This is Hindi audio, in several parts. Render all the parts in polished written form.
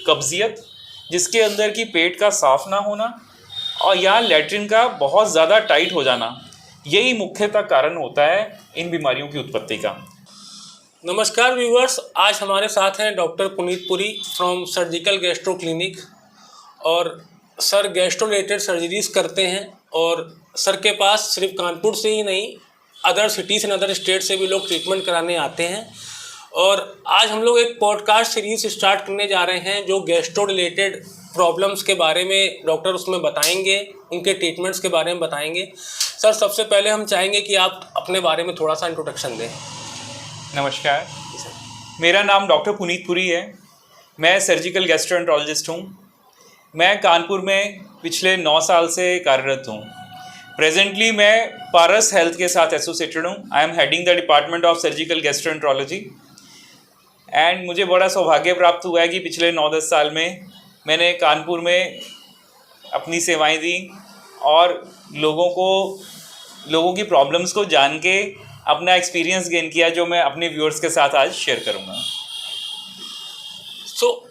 कब्जियत जिसके अंदर की पेट का साफ ना होना और या लैट्रिन का बहुत ज़्यादा टाइट हो जाना, यही मुख्यतः कारण होता है इन बीमारियों की उत्पत्ति का। नमस्कार व्यूअर्स, आज हमारे साथ हैं doctor Puneet Puri from surgical gastro clinic. और सर गैस्ट्रो रिलेटेड सर्जरीज करते हैं और सर के पास सिर्फ कानपुर से ही नहीं, other cities and other state से भी लोग ट्रीटमेंट कराने आते हैं। और आज हम लोग एक पॉडकास्ट सीरीज़ स्टार्ट करने जा रहे हैं जो गैस्ट्रो रिलेटेड प्रॉब्लम्स के बारे में डॉक्टर उसमें बताएंगे, उनके ट्रीटमेंट्स के बारे में बताएंगे। सर सबसे पहले हम चाहेंगे कि आप अपने बारे में थोड़ा सा इंट्रोडक्शन दें। नमस्कार, मेरा नाम डॉक्टर पुनीत पुरी है। मैं सर्जिकल गैस्ट्रोएंटरोलॉजिस्ट हूँ। मैं कानपुर में पिछले 9 साल से कार्यरत हूँ। प्रेजेंटली मैं पारस हेल्थ के साथ एसोसिएटेड हूँ। I am heading the department of surgical gastroenterology and मुझे बड़ा सौभाग्य प्राप्त हुआ है कि पिछले 9-10 साल में मैंने कानपुर में अपनी सेवाएं दी और लोगों की प्रॉब्लम्स को जान के अपना एक्सपीरियंस गेन किया, जो मैं अपने व्यूअर्स के साथ आज शेयर करूँगा।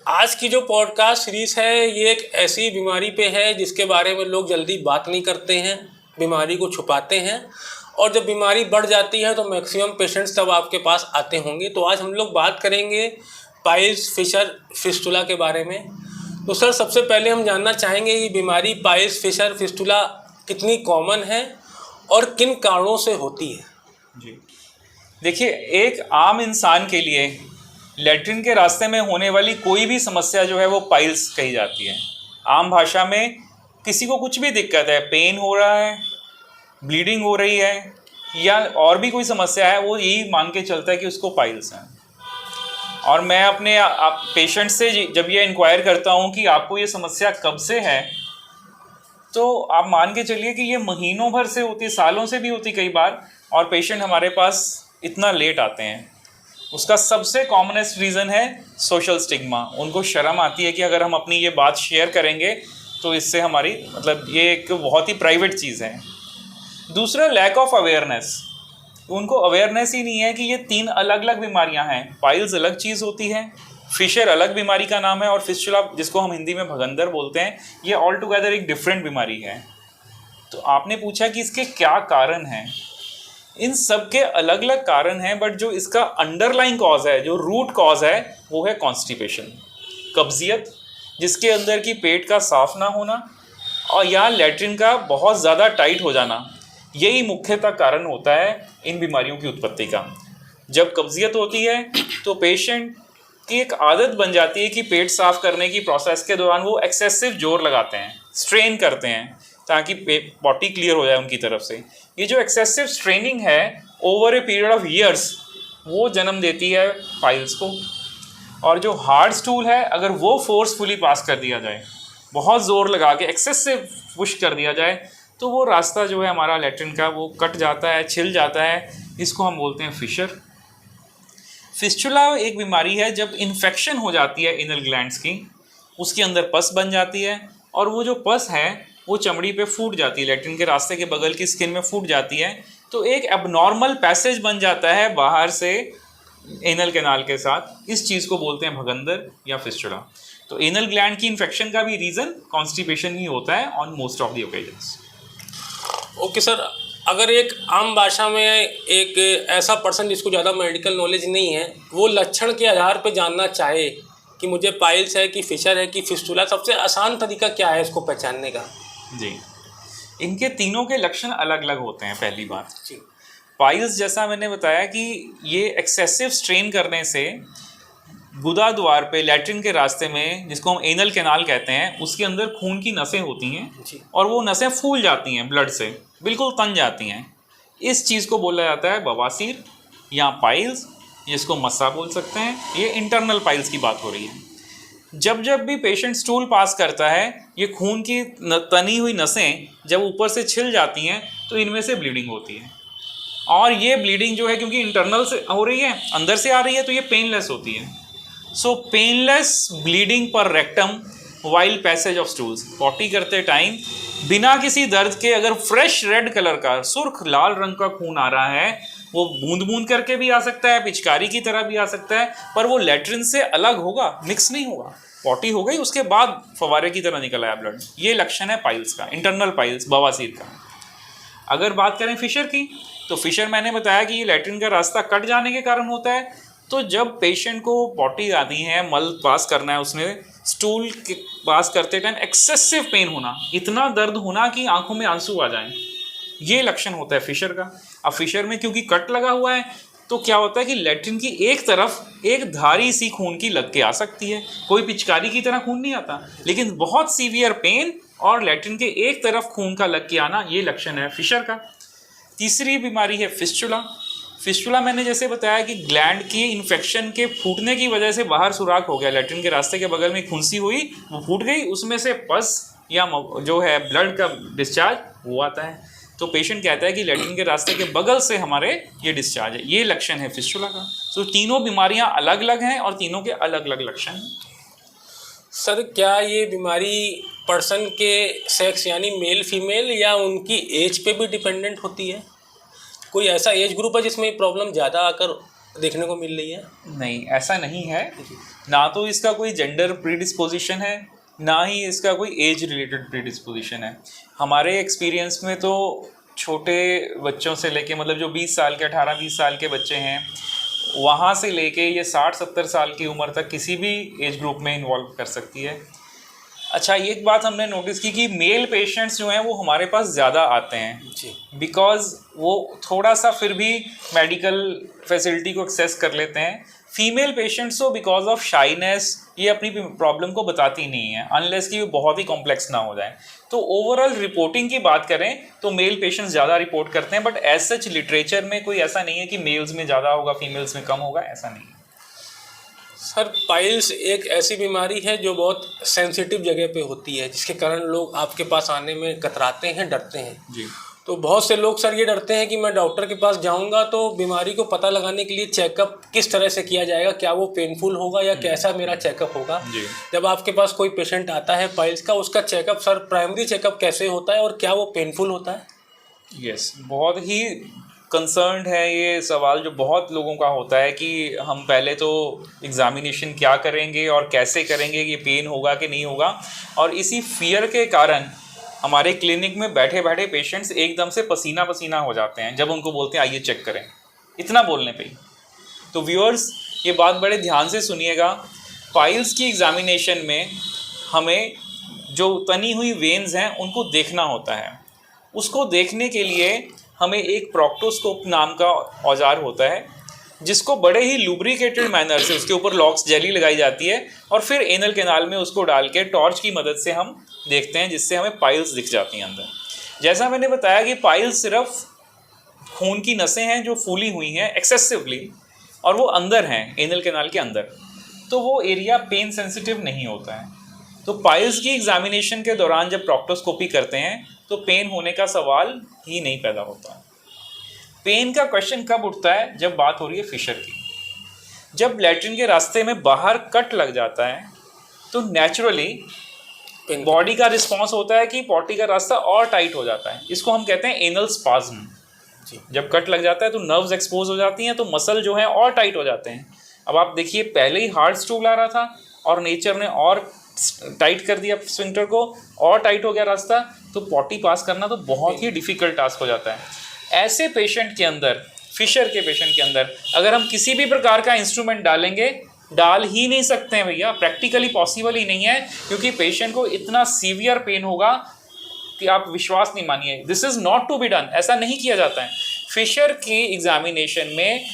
आज की जो पॉडकास्ट सीरीज़ है ये एक ऐसी बीमारी पे है जिसके बारे में लोग जल्दी बात नहीं करते हैं, बीमारी को छुपाते हैं, और जब बीमारी बढ़ जाती है तो मैक्सिमम पेशेंट्स तब आपके पास आते होंगे। तो आज हम लोग बात करेंगे पाइल्स, फिशर, फिस्टुला के बारे में। तो सर सबसे पहले हम जानना चाहेंगे कि बीमारी पाइल्स, फिशर, फिस्टुला कितनी कॉमन है और किन कारणों से होती है। जी देखिए, एक आम इंसान के लिए लैट्रिन के रास्ते में होने वाली कोई भी समस्या जो है वो पाइल्स कही जाती है। आम भाषा में किसी को कुछ भी दिक्कत है, पेन हो रहा है, ब्लीडिंग हो रही है या और भी कोई समस्या है, वो यही मान के चलता है कि उसको पाइल्स हैं। और मैं अपने पेशेंट से जब ये इंक्वायर करता हूँ कि आपको ये समस्या कब से है, तो आप मान के चलिए कि ये महीनों भर से होती, सालों से भी होती कई बार, और पेशेंट हमारे पास इतना लेट आते हैं। उसका सबसे कॉमनेस्ट रीज़न है सोशल स्टिग्मा। उनको शर्म आती है कि अगर हम अपनी ये बात शेयर करेंगे तो इससे हमारी ये एक बहुत ही प्राइवेट चीज़ है। दूसरा लैक ऑफ अवेयरनेस। उनको अवेयरनेस ही नहीं है कि ये 3 अलग अलग बीमारियां हैं। पाइल्स अलग चीज़ होती है, फिशर अलग बीमारी का नाम है, और फिस्टुला जिसको हम हिंदी में भगंदर बोलते हैं, ये ऑल टुगेदर एक डिफरेंट बीमारी है। तो आपने पूछा कि इसके क्या कारण हैं। इन सब के अलग अलग कारण हैं, बट जो इसका अंडरलाइन कॉज है, जो रूट कॉज है, वो है कॉन्स्टिपेशन, कब्जियत जिसके अंदर की पेट का साफ ना होना और या लैट्रिन का बहुत ज़्यादा टाइट हो जाना, यही मुख्यतः कारण होता है इन बीमारियों की उत्पत्ति का। जब कब्जियत होती है तो पेशेंट की एक आदत बन जाती है कि पेट साफ करने की प्रोसेस के दौरान वो एक्सेसिव जोर लगाते हैं, स्ट्रेन करते हैं ताकि बॉडी क्लियर हो जाए उनकी तरफ से। ये जो एक्सेसिव स्ट्रेनिंग है over a period of years, वो जन्म देती है पाइल्स को। और जो हार्ड स्टूल है, अगर वो फोर्सफुली पास कर दिया जाए, बहुत ज़ोर लगा के एक्सेसिव पुश कर दिया जाए, तो वो रास्ता जो है हमारा लैट्रिन का वो कट जाता है, छिल जाता है। इसको हम बोलते हैं फिशर। फिस्टुला एक बीमारी है जब इन्फेक्शन हो जाती है एनल ग्लैंड्स की, उसके अंदर पस बन जाती है, और वो जो पस है वो चमड़ी पे फूट जाती है, लैट्रिन के रास्ते के बगल की स्किन में फूट जाती है। तो एक एबनॉर्मल पैसेज बन जाता है बाहर से एनल कैनाल के साथ। इस चीज़ को बोलते हैं भगंदर या फिस्टुला। तो एनल ग्लैंड की इन्फेक्शन का भी रीज़न कॉन्स्टिपेशन ही होता है on most of the occasions. Okay sir, अगर एक आम भाषा में एक ऐसा पर्सन जिसको ज़्यादा मेडिकल नॉलेज नहीं है, वो लक्षण के आधार पर जानना चाहे कि मुझे पाइल्स है कि फिशर है कि फिस्टुला, सबसे आसान तरीका क्या है इसको पहचानने का? जी, इनके तीनों के लक्षण अलग अलग होते हैं। पहली बात जी, पाइल्स जैसा मैंने बताया कि ये एक्सेसिव स्ट्रेन करने से गुदा द्वार पे लैट्रिन के रास्ते में, जिसको हम एनल कैनाल कहते हैं, उसके अंदर खून की नसें होती हैं और वो नसें फूल जाती हैं, ब्लड से बिल्कुल तन जाती हैं। इस चीज़ को बोला जाता है बवासीर या पाइल्स, जिसको मस्सा बोल सकते हैं। ये इंटरनल पाइल्स की बात हो रही है। जब भी पेशेंट स्टूल पास करता है, ये खून की तनी हुई नसें जब ऊपर से छिल जाती हैं तो इनमें से ब्लीडिंग होती है। और ये ब्लीडिंग जो है, क्योंकि इंटरनल से हो रही है, अंदर से आ रही है, तो ये पेनलेस होती है। सो पेनलेस ब्लीडिंग पर rectum while passage of stools, potty करते टाइम बिना किसी दर्द के अगर फ्रेश रेड कलर का, सुर्ख लाल रंग का खून आ रहा है, वो बूंद बूंद करके भी आ सकता है, पिचकारी की तरह भी आ सकता है, पर वो लेट्रिन से अलग होगा, मिक्स नहीं होगा। पॉटी हो गई, उसके बाद फवारे की तरह निकल आया ब्लड। ये लक्षण है पाइल्स का, इंटरनल पाइल्स, बवासीर का। अगर बात करें फिशर की, तो फिशर मैंने बताया कि ये लेट्रिन का रास्ता कट जाने के कारण होता है। तो जब पेशेंट को पॉटी आती है, मल पास करना है उसने, स्टूल के पास करते टाइम एक्सेसिव पेन होना, इतना दर्द होना कि आंखों में आंसू आ जाएं, ये लक्षण होता है फिशर का। अब फिशर में क्योंकि कट लगा हुआ है, तो क्या होता है कि लेट्रिन की एक तरफ एक धारी सी खून की लग के आ सकती है। कोई पिचकारी की तरह खून नहीं आता, लेकिन बहुत सीवियर पेन और लेट्रिन के एक तरफ खून का लग के आना, ये लक्षण है फिशर का। तीसरी बीमारी है फिस्चुला। फिस्चुला मैंने जैसे बताया कि ग्लैंड की इन्फेक्शन के फूटने की वजह से बाहर सुराख हो गया, लेट्रिन के रास्ते के बगल में फुंसी हुई, वो फूट गई, उसमें से पस या जो है ब्लड का डिस्चार्ज वो आता है। तो पेशेंट कहता है कि लेट्रिन के रास्ते के बगल से हमारे ये डिस्चार्ज है, ये लक्षण है फिस्चुला का। तो तीनों बीमारियां अलग अलग हैं और तीनों के अलग अलग लक्षण हैं। सर, क्या ये बीमारी पर्सन के सेक्स यानी मेल फीमेल या उनकी एज पे भी डिपेंडेंट होती है? कोई ऐसा एज ग्रुप है जिसमें ये प्रॉब्लम ज़्यादा आकर देखने को मिल रही है? नहीं, ऐसा नहीं है। ना तो इसका कोई जेंडर प्रीडिस्पोजिशन है, ना ही इसका कोई एज रिलेटेड प्रीडिस्पोजिशन है। हमारे एक्सपीरियंस में तो छोटे बच्चों से लेके, मतलब जो 20 साल के 18-20 साल के बच्चे हैं, वहाँ से लेके ये 60-70 साल की उम्र तक किसी भी एज ग्रुप में इन्वॉल्व कर सकती है। अच्छा, एक बात हमने नोटिस की कि मेल पेशेंट्स जो हैं वो हमारे पास ज़्यादा आते हैं जी, बिकॉज वो थोड़ा सा फिर भी मेडिकल फैसिलिटी को एक्सेस कर लेते हैं। फीमेल पेशेंट्स तो बिकॉज ऑफ शाइनेस ये अपनी प्रॉब्लम को बताती नहीं है, अनलेस कि वो बहुत ही कॉम्प्लेक्स ना हो जाए। तो ओवरऑल रिपोर्टिंग की बात करें तो मेल पेशेंट्स ज़्यादा रिपोर्ट करते हैं, बट एज सच लिटरेचर में कोई ऐसा नहीं है कि मेल्स में ज़्यादा होगा फीमेल्स में कम होगा, ऐसा नहीं है। सर, पाइल्स एक ऐसी बीमारी है जो बहुत सेंसिटिव जगह पे होती है, जिसके कारण लोग आपके पास आने में कतराते हैं, डरते हैं जी। तो बहुत से लोग सर ये डरते हैं कि मैं डॉक्टर के पास जाऊंगा तो बीमारी को पता लगाने के लिए चेकअप किस तरह से किया जाएगा, क्या वो पेनफुल होगा या कैसा मेरा चेकअप होगा। जी। जब आपके पास कोई पेशेंट आता है पाइल्स का, उसका चेकअप सर प्राइमरी चेकअप कैसे होता है और क्या वो पेनफुल होता है? यस, बहुत ही कंसर्न्ड है ये सवाल, जो बहुत लोगों का होता है कि हम पहले तो एग्जामिनेशन क्या करेंगे और कैसे करेंगे, ये पेन होगा कि नहीं होगा। और इसी फियर के कारण हमारे क्लिनिक में बैठे बैठे पेशेंट्स एकदम से पसीना पसीना हो जाते हैं जब उनको बोलते हैं आइए चेक करें, इतना बोलने पे ही। तो व्यूअर्स, ये बात बड़े ध्यान से सुनिएगा। पाइल्स की एग्जामिनेशन में हमें जो तनी हुई वेन्स हैं उनको देखना होता है। उसको देखने के लिए हमें एक प्रोक्टोस्कोप नाम का औजार होता है, जिसको बड़े ही लुब्रिकेटेड मैनर से उसके ऊपर लॉक्स जेली लगाई जाती है और फिर एनल कैनाल में उसको डाल के टॉर्च की मदद से हम देखते हैं, जिससे हमें पाइल्स दिख जाती हैं अंदर। जैसा मैंने बताया कि पाइल्स सिर्फ खून की नसें हैं जो फूली हुई हैं एक्सेसिवली, और वो अंदर हैं एनल कैनाल के अंदर, तो वो एरिया पेन सेंसिटिव नहीं होता है। तो पाइल्स की एग्जामिनेशन के दौरान जब प्रोक्टोस्कोपी करते हैं तो पेन होने का सवाल ही नहीं पैदा होता। पेन का क्वेश्चन कब उठता है? जब बात हो रही है फिशर की। जब लैट्रिन के रास्ते में बाहर कट लग जाता है तो नेचुरली बॉडी का रिस्पॉन्स होता है कि पॉटी का रास्ता और टाइट हो जाता है। इसको हम कहते हैं एनल स्पाज्म। जब कट लग जाता है तो नर्व्स एक्सपोज हो जाती हैं, तो मसल जो है और टाइट हो जाते हैं। अब आप देखिए, पहले ही हार्ड स्टूल आ रहा था और नेचर ने और टाइट कर दिया स्फिंक्टर को, और टाइट हो गया रास्ता, तो पॉटी पास करना तो बहुत ही डिफिकल्ट टास्क हो जाता है। ऐसे पेशेंट के अंदर, फिशर के पेशेंट के अंदर, अगर हम किसी भी प्रकार का इंस्ट्रूमेंट डालेंगे, डाल ही नहीं सकते हैं भैया, प्रैक्टिकली पॉसिबल ही नहीं है, क्योंकि पेशेंट को इतना सीवियर पेन होगा कि आप विश्वास नहीं मानिए। This is not to be done, ऐसा नहीं किया जाता है। फिशर की एग्जामिनेशन में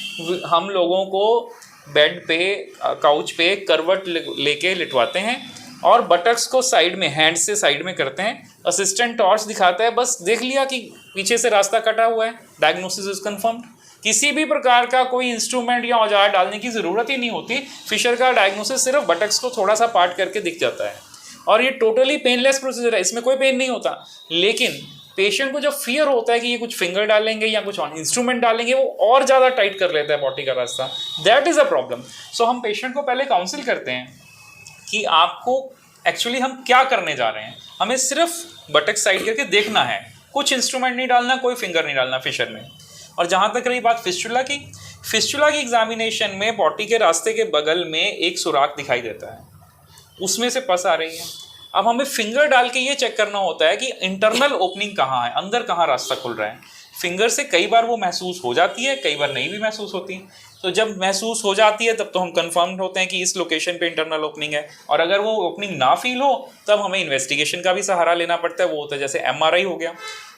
हम लोगों को बेड पे, काउच पे करवट लेके लिटवाते हैं और बटक्स को साइड में, हैंड से साइड में करते हैं। असिस्टेंट टॉर्च दिखाता है, बस देख लिया कि पीछे से रास्ता कटा हुआ है, डायग्नोसिस इज कंफर्म्ड। किसी भी प्रकार का कोई इंस्ट्रूमेंट या औजार डालने की ज़रूरत ही नहीं होती। फिशर का डायग्नोसिस सिर्फ बटक्स को थोड़ा सा पार्ट करके दिख जाता है और ये टोटली पेनलेस प्रोसीजर है, इसमें कोई पेन नहीं होता। लेकिन पेशेंट को जब फियर होता है कि ये कुछ फिंगर डालेंगे या कुछ इंस्ट्रूमेंट डालेंगे, वो और ज़्यादा टाइट कर लेता है बॉडी का रास्ता। That is a problem. So हम पेशेंट को पहले काउंसिल करते हैं कि आपको एक्चुअली हम क्या करने जा रहे हैं। हमें सिर्फ बटक साइड करके देखना है, कुछ इंस्ट्रूमेंट नहीं डालना, कोई फिंगर नहीं डालना फिशर में। और जहाँ तक रही बात फिस्टुला की एग्जामिनेशन में पॉटी के रास्ते के बगल में एक सुराख दिखाई देता है, उसमें से पस आ रही है। अब हमें फिंगर डाल के ये चेक करना होता है कि इंटरनल ओपनिंग कहाँ है, अंदर कहाँ रास्ता खुल रहा है। फिंगर से कई बार वो महसूस हो जाती है, कई बार नहीं भी महसूस होती। तो जब महसूस हो जाती है तब तो हम कंफर्म होते हैं कि इस लोकेशन पे इंटरनल ओपनिंग है, और अगर वो ओपनिंग ना फील हो तब हमें इन्वेस्टिगेशन का भी सहारा लेना पड़ता है। वो होता है जैसे एमआरआई हो गया,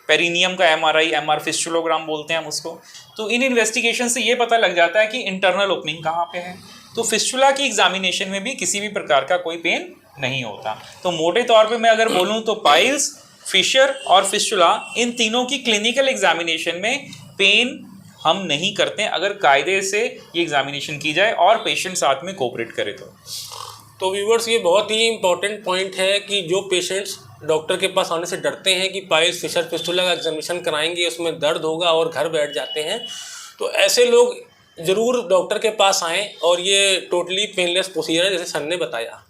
पेरिनियम का एमआरआई, एमआर फिस्टुलोग्राम बोलते हैं हम उसको। तो इन इन्वेस्टिगेशन से ये पता लग जाता है कि इंटरनल ओपनिंग कहाँ पे है। तो फिस्टुला की एग्जामिनेशन में भी किसी भी प्रकार का कोई पेन नहीं होता। तो मोटे तौर पे मैं अगर बोलूँ तो पाइल्स, फिशर और फिस्टुला, इन तीनों की क्लिनिकल एग्जामिनेशन में पेन हम नहीं करते अगर कायदे से ये एग्जामिनेशन की जाए और पेशेंट साथ में कोऑपरेट करे। तो व्यूवर्स, ये बहुत ही इंपॉर्टेंट पॉइंट है कि जो पेशेंट्स डॉक्टर के पास आने से डरते हैं कि पाइल्स, फिशर, फिस्टुला का एग्जामिनेशन कराएंगे, उसमें दर्द होगा और घर बैठ जाते हैं, तो ऐसे लोग ज़रूर डॉक्टर के पास आएँ। और ये टोटली पेनलेस प्रोसीजर है, जैसे सर ने बताया।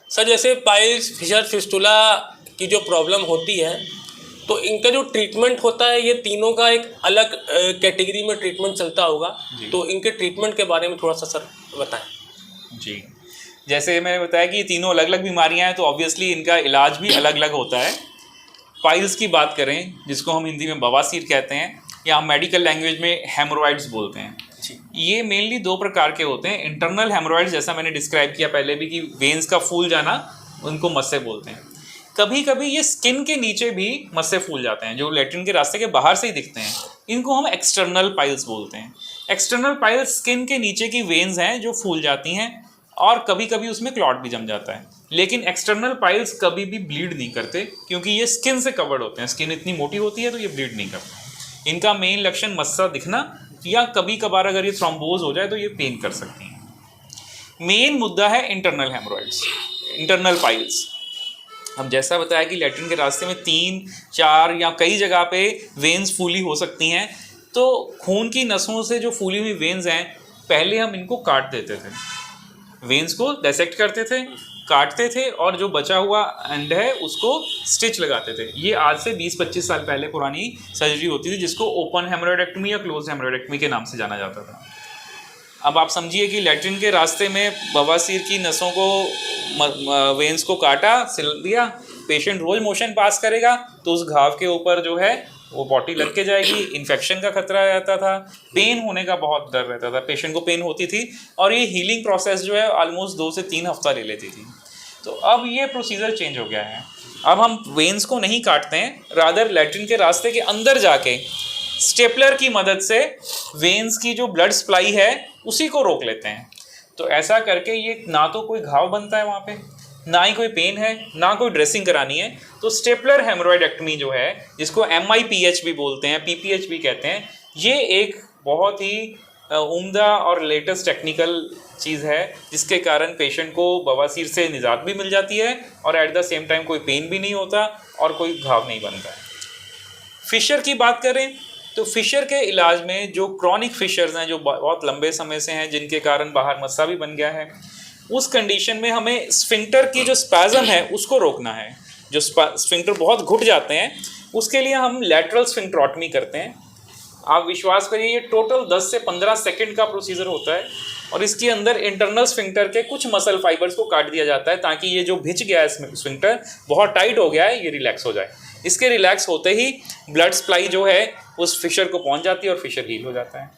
सर, जैसे पाइल्स, फिशर, फिस्टुला की जो प्रॉब्लम होती है, तो इनका जो ट्रीटमेंट होता है, ये तीनों का एक अलग कैटेगरी में ट्रीटमेंट चलता होगा, तो इनके ट्रीटमेंट के बारे में थोड़ा सा सर बताएं। जी, जैसे मैंने बताया कि ये तीनों अलग अलग बीमारियां हैं, तो ऑब्वियसली इनका इलाज भी अलग अलग होता है। पाइल्स की बात करें, जिसको हम हिंदी में बवासीर कहते हैं या हम मेडिकल लैंग्वेज में हेमोरॉइड्स बोलते हैं, ये मेनली दो प्रकार के होते हैं। इंटरनल हेमोरॉइड्स, जैसा मैंने डिस्क्राइब किया पहले भी कि वेन्स का फूल जाना, उनको मस्से बोलते हैं। कभी कभी ये स्किन के नीचे भी मस्से फूल जाते हैं, जो लैट्रिन के रास्ते के बाहर से ही दिखते हैं, इनको हम एक्सटर्नल पाइल्स बोलते हैं। एक्सटर्नल पाइल्स स्किन के नीचे की वेन्स हैं जो फूल जाती हैं, और कभी कभी उसमें क्लॉट भी जम जाता है। लेकिन एक्सटर्नल पाइल्स कभी भी ब्लीड नहीं करते, क्योंकि ये स्किन से कवर्ड होते हैं, स्किन इतनी मोटी होती है तो ये ब्लीड नहीं करते। इनका मेन लक्षण मस्सा दिखना, या कभी कभार अगर ये थ्रोम्बोज हो जाए तो ये पेन कर सकती हैं। मेन मुद्दा है इंटरनल हेमोरॉइड्स, इंटरनल पाइल्स। हम जैसा बताया कि लैट्रिन के रास्ते में 3, 4 या कई जगह पे वेन्स फूली हो सकती हैं। तो खून की नसों से जो फूली हुई वेन्स हैं, पहले हम इनको काट देते थे, वेन्स को डायसेक्ट करते थे, काटते थे, और जो बचा हुआ एंड है उसको स्टिच लगाते थे। ये आज से 20-25 साल पहले पुरानी सर्जरी होती थी, जिसको ओपन हेमोरॉइडेक्टमी या क्लोज हेमोरॉइडेक्टमी के नाम से जाना जाता था। अब आप समझिए कि लैट्रिन के रास्ते में बवासीर की नसों को, वेन्स को काटा, सिल दिया, पेशेंट रोज मोशन पास करेगा तो उस घाव के ऊपर जो है वो पॉटी लग के जाएगी, इन्फेक्शन का खतरा रहता था, पेन होने का बहुत डर रहता था, पेशेंट को पेन होती थी, और ये हीलिंग प्रोसेस जो है ऑलमोस्ट 2 से 3 हफ्ता ले लेती थी। तो अब ये प्रोसीजर चेंज हो गया है। अब हम वेन्स को नहीं काटते हैं, रादर लैट्रिन के रास्ते के अंदर जाके स्टेपलर की मदद से वेन्स की जो ब्लड सप्लाई है उसी को रोक लेते हैं। तो ऐसा करके ये ना तो कोई घाव बनता है वहाँ पे, ना ही कोई पेन है, ना कोई ड्रेसिंग करानी है। तो स्टेपलर हेमोरॉइडेक्टमी जो है, जिसको MIPH भी बोलते हैं, PPH भी कहते हैं, ये एक बहुत ही उम्दा और लेटेस्ट टेक्निकल चीज़ है, जिसके कारण पेशेंट को बवासीर से निजात भी मिल जाती है और एट द सेम टाइम कोई पेन भी नहीं होता और कोई घाव नहीं बनता है। फिशर की बात करें तो फिशर के इलाज में जो क्रॉनिक फिशर्स हैं, जो बहुत लंबे समय से हैं, जिनके कारण बाहर मस्सा भी बन गया है, उस कंडीशन में हमें स्फिंक्टर की जो स्पैज़म है उसको रोकना है। जो स्फिंक्टर बहुत घुट जाते हैं, उसके लिए हम लैटरल स्फिंक्टरोटमी करते हैं। आप विश्वास करिए, ये टोटल 10 से 15 सेकंड का प्रोसीजर होता है, और इसके अंदर इंटरनल स्फिंक्टर के कुछ मसल फाइबर्स को काट दिया जाता है, ताकि ये जो भिज गया है स्फिंक्टर, बहुत टाइट हो गया है, ये रिलैक्स हो जाए। इसके रिलैक्स होते ही ब्लड सप्लाई जो है उस फिशर को पहुंच जाती है और फिशर हील हो जाता है।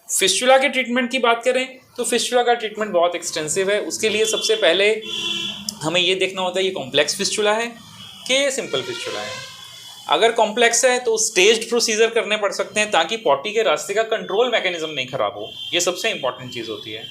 फिस्टुला के ट्रीटमेंट की बात करें तो फिस्टुला का ट्रीटमेंट बहुत एक्सटेंसिव है। उसके लिए सबसे पहले हमें ये देखना होता है ये कॉम्प्लेक्स फिस्टुला है कि सिंपल फिस्टुला है। अगर कॉम्प्लेक्स है तो स्टेज्ड प्रोसीजर करने पड़ सकते हैं, ताकि पॉटी के रास्ते का कंट्रोल मैकेनिज्म नहीं खराब हो। ये सबसे इंपॉर्टेंट चीज़ होती है।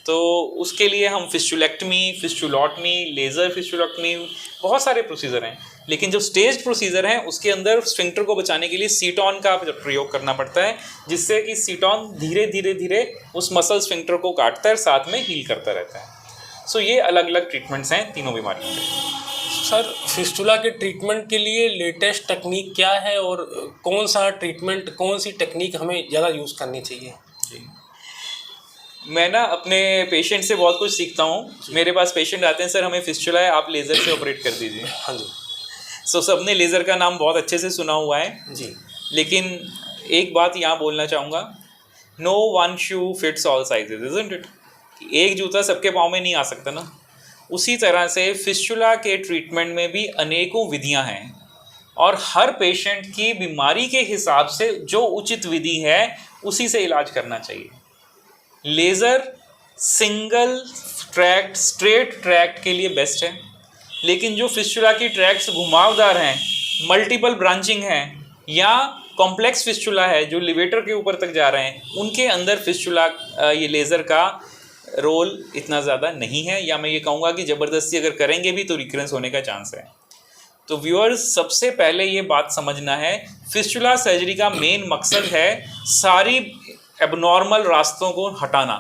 तो उसके लिए हम फिस्टुलेक्टमी, फिस्टुलॉटमी, लेज़र फिस्टुलेक्टमी, बहुत सारे प्रोसीजर हैं। लेकिन जो स्टेज्ड प्रोसीजर हैं उसके अंदर स्फिंक्टर को बचाने के लिए सीटॉन का प्रयोग करना पड़ता है, जिससे कि सीटॉन धीरे धीरे धीरे उस मसल स्फिंक्टर को काटता है, साथ में हील करता रहता है। सो ये अलग अलग ट्रीटमेंट्स हैं तीनों बीमारियों के। सर, फिस्टुला के ट्रीटमेंट के लिए लेटेस्ट टेक्निक क्या है और कौन सा ट्रीटमेंट, कौन सी टेक्निक हमें ज़्यादा यूज़ करनी चाहिए? जी, मैं ना अपने पेशेंट से बहुत कुछ सीखता हूँ। मेरे पास पेशेंट आते हैं, सर हमें फिस्टुला है, आप लेज़र से ऑपरेट कर दीजिए। हाँ जी। सबने लेज़र का नाम बहुत अच्छे से सुना हुआ है जी, लेकिन एक बात यहाँ बोलना चाहूँगा, no one shoe fits all sizes, isn't it? एक जूता सबके पाँव में नहीं आ सकता ना। उसी तरह से फिस्टुला के ट्रीटमेंट में भी अनेकों विधियां हैं और हर पेशेंट की बीमारी के हिसाब से जो उचित विधि है उसी से इलाज करना चाहिए। Laser single tract straight tract के लिए बेस्ट है, लेकिन जो फिस्टुला की ट्रैक्ट्स घुमावदार हैं, मल्टीपल ब्रांचिंग हैं या कॉम्प्लेक्स फिस्टुला है जो लिवेटर के ऊपर तक जा रहे हैं, उनके अंदर फिस्टुला ये लेज़र का रोल इतना ज़्यादा नहीं है, या मैं ये कहूँगा कि ज़बरदस्ती अगर करेंगे भी तो रिकरेंस होने का चांस है। तो व्यूअर्स, सबसे पहले ये बात समझना है, फिस्टुला सर्जरी का मेन मकसद है सारी एबनॉर्मल रास्तों को हटाना।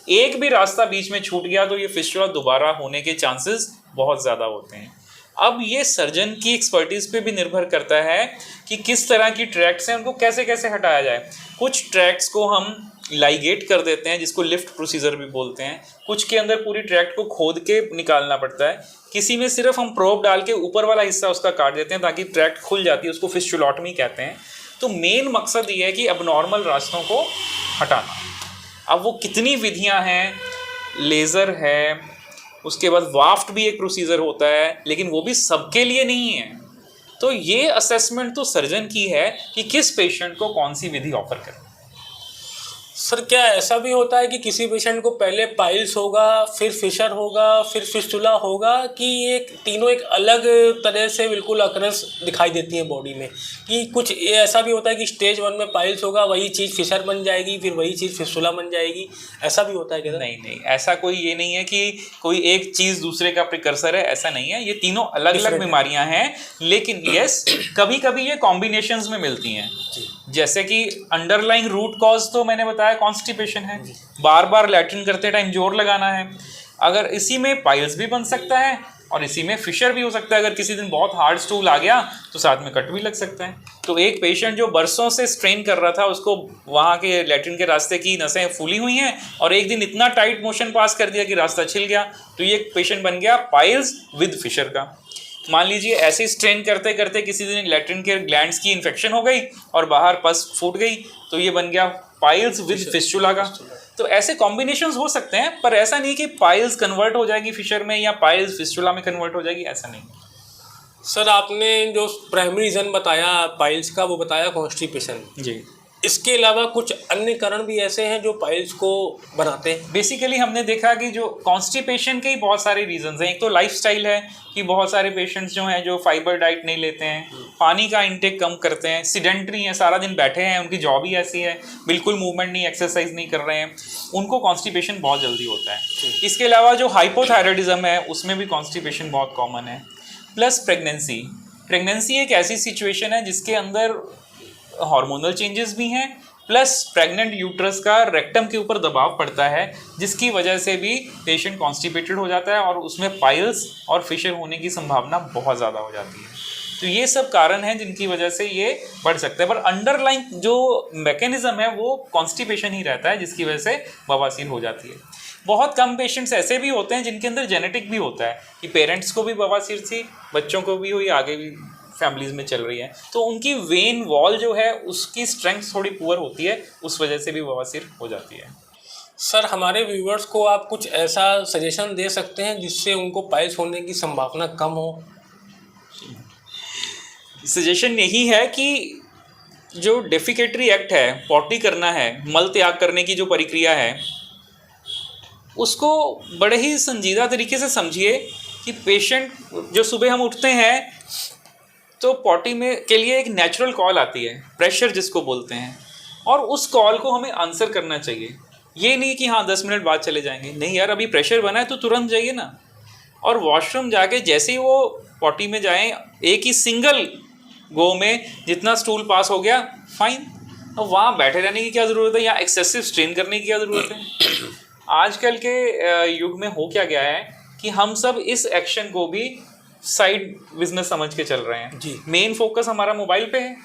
एक भी रास्ता बीच में छूट गया तो ये फिस्टुला दोबारा होने के चांसेस बहुत ज़्यादा होते हैं। अब ये सर्जन की एक्सपर्टीज़ पे भी निर्भर करता है कि किस तरह की ट्रैक्ट्स हैं, उनको कैसे कैसे हटाया जाए। कुछ ट्रैक्ट्स को हम लाइगेट कर देते हैं, जिसको लिफ्ट प्रोसीजर भी बोलते हैं। कुछ के अंदर पूरी ट्रैक्ट को खोद के निकालना पड़ता है। किसी में सिर्फ हम प्रोब डाल के ऊपर वाला हिस्सा उसका काट देते हैं ताकि ट्रैक्ट खुल जाती है, उसको फिस्टुलॉटमी कहते हैं। तो मेन मकसद ये है कि अबनॉर्मल रास्तों को हटाना। अब वो कितनी विधियां हैं, लेज़र है, उसके बाद वाफ्ट भी एक प्रोसीजर होता है, लेकिन वो भी सबके लिए नहीं है। तो ये असेसमेंट तो सर्जन की है कि किस पेशेंट को कौन सी विधि ऑफर करें। सर, क्या ऐसा भी होता है कि किसी पेशेंट को पहले पाइल्स होगा, फिर फिशर होगा, फिर फिस्टुला होगा, कि ये तीनों एक अलग तरह से बिल्कुल अकरेंस दिखाई देती है बॉडी में? कि कुछ ये ऐसा भी होता है कि स्टेज 1 में पाइल्स होगा, वही चीज़ फिशर बन जाएगी, फिर वही चीज़ फिस्टुला बन जाएगी, ऐसा भी होता है क्या? नहीं, ऐसा कोई ये नहीं है कि कोई एक चीज़ दूसरे का प्रिकर्सर है, ऐसा नहीं है। ये तीनों अलग अलग बीमारियां हैं, लेकिन यस, कभी कभी ये कॉम्बिनेशंस में मिलती हैं। जैसे कि अंडरलाइंग रूट कॉज तो मैंने बताया कॉन्स्टिपेशन है, बार बार लैट्रिन करते टाइम जोर लगाना है। अगर इसी में पाइल्स भी बन सकता है और इसी में फिशर भी हो सकता है। अगर किसी दिन बहुत हार्ड स्टूल आ गया तो साथ में कट भी लग सकता है। तो एक पेशेंट जो बरसों से स्ट्रेन कर रहा था, उसको वहाँ के लैट्रिन के रास्ते की नसें फूली हुई हैं और एक दिन इतना टाइट मोशन पास कर दिया कि रास्ता छिल गया, तो ये पेशेंट बन गया पाइल्स विद फिशर का। मान लीजिए ऐसे स्ट्रेन करते करते किसी दिन लैट्रिन के ग्लैंड्स की इन्फेक्शन हो गई और बाहर पस फूट गई, तो ये बन गया पाइल्स विद फिस्टुला का। तो ऐसे कॉम्बिनेशंस हो सकते हैं, पर ऐसा नहीं कि पाइल्स कन्वर्ट हो जाएगी फिशर में या पाइल्स फिस्टुला में कन्वर्ट हो जाएगी, ऐसा नहीं। सर, आपने जो प्राइमरी रीज़न बताया पाइल्स का, वो बताया कॉन्स्टिपेशन जी। इसके अलावा कुछ अन्य कारण भी ऐसे हैं जो पाइल्स को बनाते हैं? बेसिकली हमने देखा कि जो कॉन्स्टिपेशन के ही बहुत सारे रीजंस हैं। एक तो लाइफस्टाइल है कि बहुत सारे पेशेंट्स जो हैं जो फाइबर डाइट नहीं लेते हैं, पानी का इंटेक कम करते हैं, सिडेंट्री हैं, सारा दिन बैठे हैं, उनकी जॉब ही ऐसी है, बिल्कुल मूवमेंट नहीं, एक्सरसाइज नहीं कर रहे हैं, उनको कॉन्स्टिपेशन बहुत जल्दी होता है। इसके अलावा जो हाइपोथायराइडिज्म है उसमें भी कॉन्स्टिपेशन बहुत कॉमन है। प्लस प्रेगनेंसी एक ऐसी सिचुएशन है जिसके अंदर हार्मोनल चेंजेस भी हैं, प्लस प्रेग्नेंट यूट्रस का रेक्टम के ऊपर दबाव पड़ता है, जिसकी वजह से भी पेशेंट कॉन्स्टिपेटेड हो जाता है और उसमें पाइल्स और फिशर होने की संभावना बहुत ज़्यादा हो जाती है। तो ये सब कारण हैं जिनकी वजह से ये बढ़ सकता है, पर अंडरलाइंग जो मैकेनिज्म है वो कॉन्स्टिपेशन ही रहता है, जिसकी वजह से बवासीर हो जाती है। बहुत कम पेशेंट्स ऐसे भी होते हैं जिनके अंदर जेनेटिक भी होता है कि पेरेंट्स को भी बवासीर थी, बच्चों को भी हुई, आगे भी फैमिलीज में चल रही है, तो उनकी वेन वॉल जो है उसकी स्ट्रेंथ थोड़ी पुअर होती है, उस वजह से भी बवासीर हो जाती है। सर, हमारे व्यूवर्स को आप कुछ ऐसा सजेशन दे सकते हैं जिससे उनको पाइल्स होने की संभावना कम हो? सजेशन यही है कि जो डेफिकेटरी एक्ट है, पॉटी करना है, मल त्याग करने की जो प्रक्रिया है, उसको बड़े ही संजीदा तरीके से समझिए कि पेशेंट जो सुबह हम उठते हैं तो पॉटी में के लिए एक नेचुरल कॉल आती है, प्रेशर जिसको बोलते हैं, और उस कॉल को हमें आंसर करना चाहिए। ये नहीं कि हाँ 10 मिनट बाद चले जाएंगे, नहीं यार, अभी प्रेशर बना है तो तुरंत जाइए ना। और वॉशरूम जाके जैसे ही वो पॉटी में जाएं, एक ही सिंगल गो में जितना स्टूल पास हो गया फाइन, और वहाँ बैठे रहने की क्या ज़रूरत है या एक्सेसिव स्ट्रेन करने की क्या ज़रूरत है। आजकल के युग में हो क्या गया है कि हम सब इस एक्शन को भी साइड बिजनेस समझ के चल रहे हैं जी। मेन फोकस हमारा मोबाइल पे है,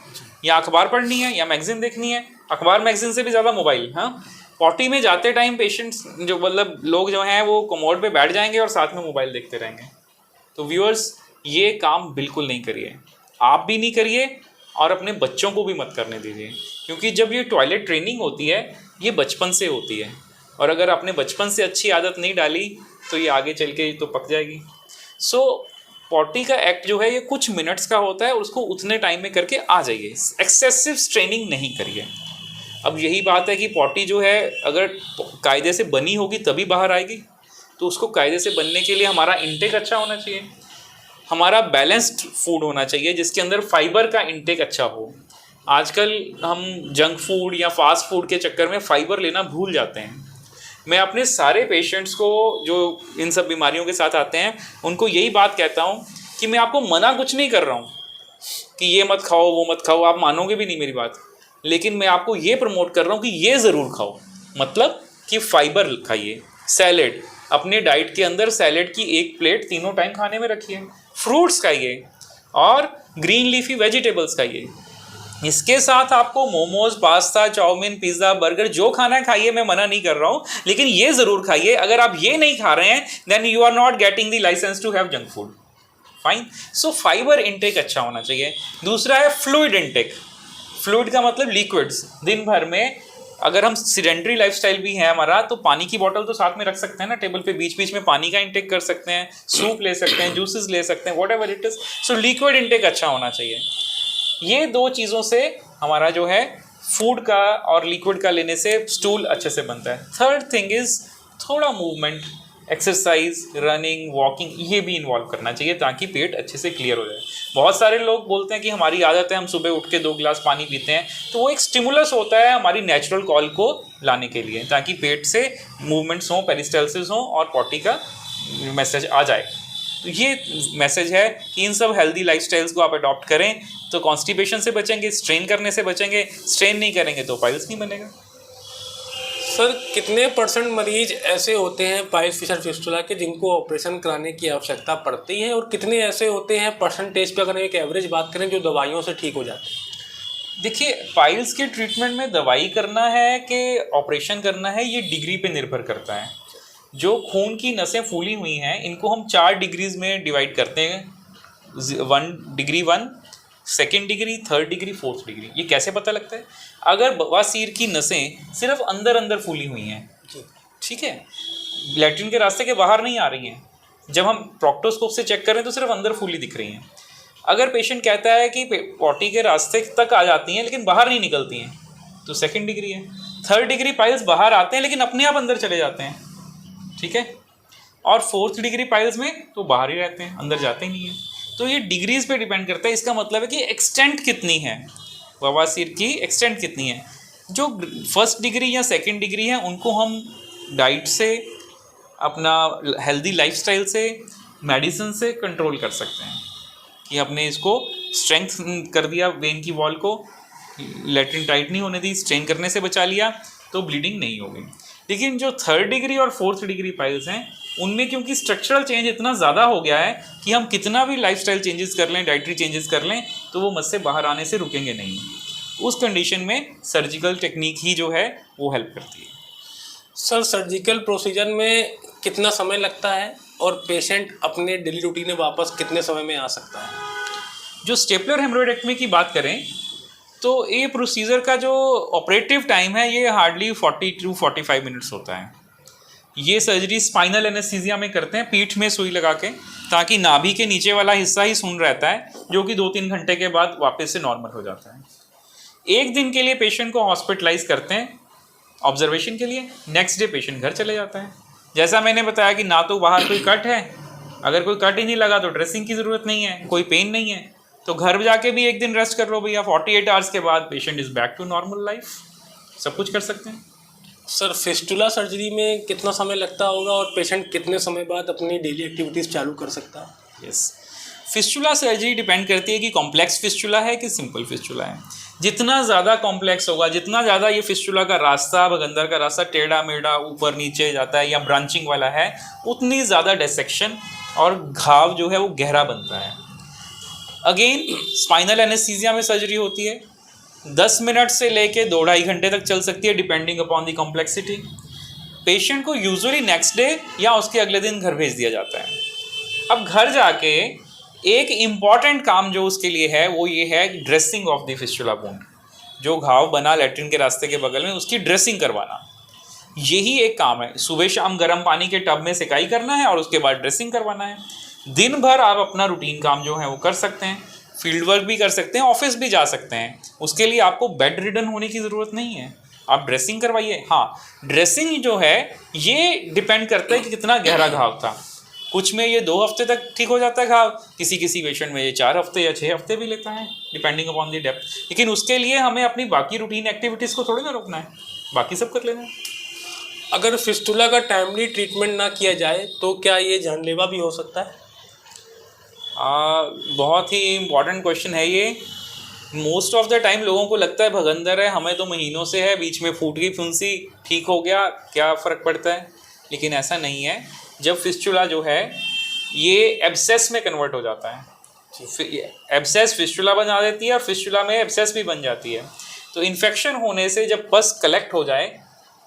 या अखबार पढ़नी है या मैगजीन देखनी है, अखबार मैगजीन से भी ज़्यादा मोबाइल। हाँ, पॉटी में जाते टाइम पेशेंट्स जो मतलब लोग जो हैं वो कमोड पे बैठ जाएंगे और साथ में मोबाइल देखते रहेंगे। तो व्यूअर्स, ये काम बिल्कुल नहीं करिए, आप भी नहीं करिए और अपने बच्चों को भी मत करने दीजिए, क्योंकि जब ये टॉयलेट ट्रेनिंग होती है ये बचपन से होती है, और अगर आपने बचपन से अच्छी आदत नहीं डाली तो ये आगे चल के तो पक जाएगी। सो पॉटी का एक्ट जो है ये कुछ मिनट्स का होता है और उसको उतने टाइम में करके आ जाइए, एक्सेसिव स्ट्रेनिंग नहीं करिए। अब यही बात है कि पॉटी जो है अगर कायदे से बनी होगी तभी बाहर आएगी, तो उसको कायदे से बनने के लिए हमारा इंटेक अच्छा होना चाहिए, हमारा बैलेंस्ड फूड होना चाहिए जिसके अंदर फाइबर का इंटेक अच्छा हो। आजकल हम जंक फूड या फास्ट फूड के चक्कर में फाइबर लेना भूल जाते हैं। मैं अपने सारे पेशेंट्स को जो इन सब बीमारियों के साथ आते हैं उनको यही बात कहता हूँ कि मैं आपको मना कुछ नहीं कर रहा हूँ कि ये मत खाओ वो मत खाओ, आप मानोगे भी नहीं मेरी बात, लेकिन मैं आपको ये प्रमोट कर रहा हूँ कि ये ज़रूर खाओ, मतलब कि फाइबर खाइए। सैलेड, अपने डाइट के अंदर सैलेड की एक प्लेट तीनों टाइम खाने में रखिए, फ्रूट्स खाइए और ग्रीन लीफी वेजिटेबल्स खाइए। इसके साथ आपको momos, pasta, chowmein, pizza, burger जो खाना है खाइए, मैं मना नहीं कर रहा हूँ, लेकिन ये ज़रूर खाइए। अगर आप ये नहीं खा रहे हैं then you are not getting the licence to have junk food. Fine. So fibre intake अच्छा होना चाहिए। दूसरा है फ्लूइड इंटेक। फ्लूइड का मतलब लिक्विड्स। दिन भर में अगर हम सीडेंटरी लाइफस्टाइल भी है हमारा, तो पानी की बोतल तो साथ में रख सकते हैं ना टेबल पे, बीच बीच में पानी का इंटेक कर सकते हैं, सूप ले सकते हैं, जूसेस ले सकते हैं, what ever it is. So liquid intake अच्छा होना चाहिए। ये दो चीज़ों से हमारा जो है फूड का और लिक्विड का लेने से स्टूल अच्छे से बनता है। थर्ड थिंग इज़ थोड़ा मूवमेंट, एक्सरसाइज, रनिंग, वॉकिंग, ये भी इन्वॉल्व करना चाहिए ताकि पेट अच्छे से क्लियर हो जाए। बहुत सारे लोग बोलते हैं कि हमारी आदत है हम सुबह उठ के 2 गिलास पानी पीते हैं, तो वो एक स्टिमुलस होता है हमारी नेचुरल कॉल को लाने के लिए, ताकि पेट से मूवमेंट्स हों, पेरिस्टाल्सिस हों और पॉटी का मैसेज आ जाए। तो ये मैसेज है कि इन सब हेल्दी लाइफस्टाइल्स को आप अडॉप्ट करें तो कॉन्स्टिपेशन से बचेंगे, स्ट्रेन करने से बचेंगे। स्ट्रेन नहीं करेंगे तो पाइल्स नहीं बनेगा। सर कितने % मरीज ऐसे होते हैं पाइल्स फिशर फिस्टुला के जिनको ऑपरेशन कराने की आवश्यकता पड़ती है, और कितने ऐसे होते हैं परसेंटेज पे अगर एक एवरेज बात करें जो दवाइयों से ठीक हो जाते हैं? देखिए, पाइल्स के ट्रीटमेंट में दवाई करना है कि ऑपरेशन करना है ये डिग्री पे निर्भर करता है। जो खून की नसें फूली हुई हैं इनको हम 4 डिग्रीज में डिवाइड करते हैं, 1 degree 1, 2nd degree, 3rd degree, 4th degree. ये कैसे पता लगता है? अगर बवासीर की नसें सिर्फ अंदर अंदर फूली हुई हैं, ठीक है, लैट्रिन के रास्ते के बाहर नहीं आ रही हैं, जब हम प्रोक्टोस्कोप से चेक करें तो सिर्फ अंदर फूली दिख रही हैं। अगर पेशेंट कहता है कि पॉटी के रास्ते तक आ जाती हैं लेकिन बाहर नहीं निकलती हैं, तो 2nd डिग्री है। 3rd डिग्री पाइल्स बाहर आते हैं लेकिन अपने आप अंदर चले जाते हैं, ठीक है, और 4th डिग्री पाइल्स में तो बाहर ही रहते हैं, अंदर जाते ही नहीं है। तो ये डिग्रीज पे डिपेंड करता है। इसका मतलब है कि एक्सटेंट कितनी है, बवासीर की एक्सटेंट कितनी है। जो 1st डिग्री या 2nd डिग्री है उनको हम डाइट से, अपना हेल्दी लाइफस्टाइल से, मेडिसिन से कंट्रोल कर सकते हैं कि आपने इसको स्ट्रेंथ कर दिया, वेन की वॉल को लैट्रिन टाइट नहीं होने दी, स्ट्रेन करने से बचा लिया तो ब्लीडिंग नहीं होगी। लेकिन जो 3rd डिग्री और 4th डिग्री पाइल्स हैं उनमें क्योंकि स्ट्रक्चरल चेंज इतना ज़्यादा हो गया है कि हम कितना भी लाइफस्टाइल चेंजेस कर लें, डाइटरी चेंजेस कर लें, तो वो मुझसे बाहर आने से रुकेंगे नहीं। उस कंडीशन में सर्जिकल टेक्निक ही जो है वो हेल्प करती है। सर सर्जिकल प्रोसीजर में कितना समय लगता है और पेशेंट अपने डेली रूटीन में वापस कितने समय में आ सकता है? जो स्टेपलर हेमरोइडेक्टमी की बात करें तो ये प्रोसीजर का जो ऑपरेटिव टाइम है ये हार्डली 40 to 45 मिनट्स होता है। ये सर्जरी स्पाइनल एनेस्थीसिया में करते हैं, पीठ में सुई लगा के, ताकि नाभि के नीचे वाला हिस्सा ही सुन रहता है, जो कि 2-3 घंटे के बाद वापस से नॉर्मल हो जाता है। 1 दिन के लिए पेशेंट को हॉस्पिटलाइज करते हैं ऑब्जर्वेशन के लिए, नेक्स्ट डे पेशेंट घर चले जाता है। जैसा मैंने बताया कि ना तो बाहर कोई कट है, अगर कोई कट ही नहीं लगा तो ड्रेसिंग की ज़रूरत नहीं है, कोई पेन नहीं है, तो घर जाके भी 1 दिन रेस्ट कर लो भैया, 48 आवर्स के बाद patient is back to normal life. सब कुछ कर सकते हैं। सर फिस्टुला सर्जरी में कितना समय लगता होगा और पेशेंट कितने समय बाद अपनी डेली एक्टिविटीज़ चालू कर सकता है? यस, फिस्टुला सर्जरी डिपेंड करती है कि कॉम्प्लेक्स फिस्टुला है कि सिंपल फिस्टुला है। जितना ज़्यादा कॉम्प्लेक्स होगा, जितना ज़्यादा ये फिस्टुला का रास्ता, अंदर का रास्ता टेढ़ा मेढ़ा ऊपर नीचे जाता है या ब्रांचिंग वाला है, उतनी ज़्यादा डिसेक्शन और घाव जो है वो गहरा बनता है। अगेन स्पाइनल एनेस्थीसिया में सर्जरी होती है, 10 मिनट से लेके 2-2.5 घंटे तक चल सकती है depending upon the complexity. Patient को यूजुअली नेक्स्ट डे या उसके अगले दिन घर भेज दिया जाता है। अब घर जाके एक इम्पॉर्टेंट काम जो उसके लिए है वो ये है dressing of the fistula wound. जो घाव बना लैट्रिन के रास्ते के बगल में, उसकी ड्रेसिंग करवाना, यही एक काम है। सुबह शाम गर्म पानी के टब में सिकाई करना है और उसके बाद ड्रेसिंग करवाना है। दिन भर आप अपना रूटीन काम जो है वो कर सकते हैं, फील्ड वर्क भी कर सकते हैं, ऑफिस भी जा सकते हैं। उसके लिए आपको बेड रिडन होने की ज़रूरत नहीं है, आप ड्रेसिंग करवाइए। हाँ, ड्रेसिंग जो है ये डिपेंड करता है कि कितना गहरा घाव था। कुछ में ये 2 हफ्ते तक ठीक हो जाता है घाव, किसी किसी पेशेंट में ये 4 हफ्ते या 6 हफ्ते भी लेता है, डिपेंडिंग अपॉन द डेप्थ। लेकिन उसके लिए हमें अपनी बाकी रूटीन एक्टिविटीज़ को थोड़ी ना रोकना है, बाकी सब कर लेना है। अगर फिस्टुला का टाइमली ट्रीटमेंट ना किया जाए तो क्या ये जानलेवा भी हो सकता है? बहुत ही इम्पॉर्टेंट क्वेश्चन है ये। मोस्ट ऑफ द टाइम लोगों को लगता है भगंदर है, हमें तो महीनों से है, बीच में फूट गई फुंसी, ठीक हो गया, क्या फ़र्क पड़ता है। लेकिन ऐसा नहीं है। जब फिस्टुला जो है ये एब्सेस में कन्वर्ट हो जाता है, एब्सेस फिस्टुला बना देती है और फिस्टुला में एब्सेस भी बन जाती है। तो इन्फेक्शन होने से जब पस कलेक्ट हो जाए